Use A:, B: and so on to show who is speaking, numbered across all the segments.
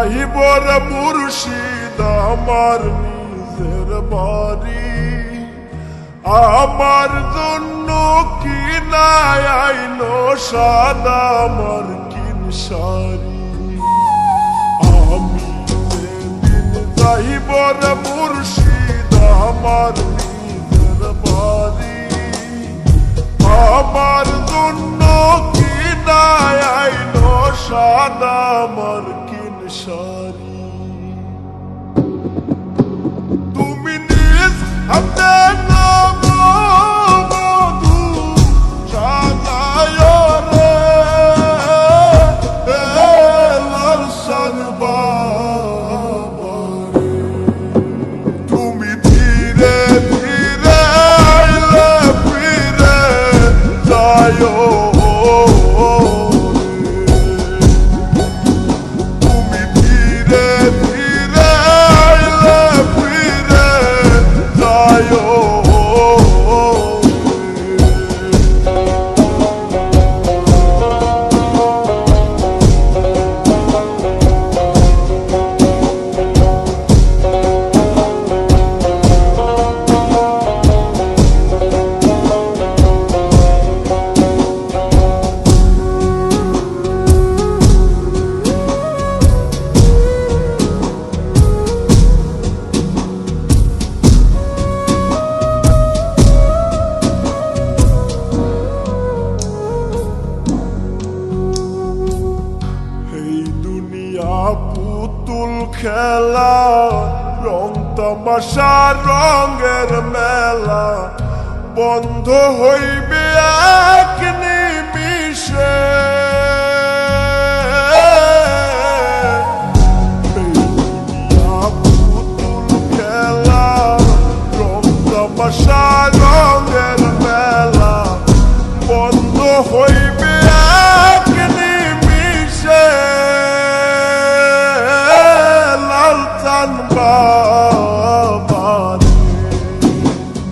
A: যাইবর মুর্শিদ আমার নিজের বাড়ি, আমার জন্য কি নাই আইলো সাদা আমার কিন শাড়ি। আমি যেদিন যাইবর মুর্শিদ আমার নিজের বাড়ি, আমার জন্য কি নাই আইলো সাদা আমার কিন শাড়ি। তুমি নিজ হাতে পুতুল খেলা, রং তামাশা রঙের মেলা বন্ধ হইবে এক নিমিষে। পুতুল খেলা, রং তামাশা রঙের মেলা বন্ধ হইবে এক নিমিষে।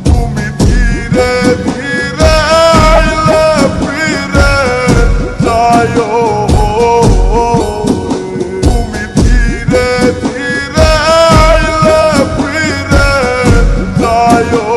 A: তুমি ধীরে ধীরে আইলে ফিরে যাও, তুমি ধীরে ধীরে আইলে ফিরে যাও।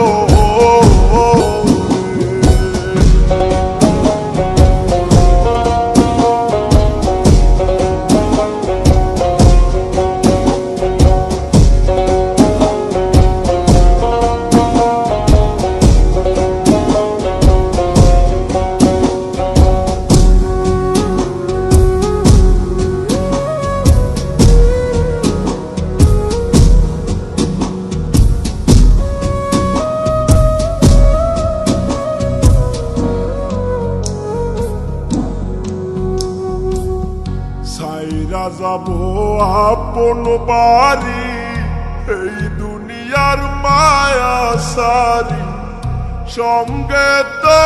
A: সাইরা যাব আপন বাড়ি, এই দুনিয়ার মায়া সারি, সঙ্গে তো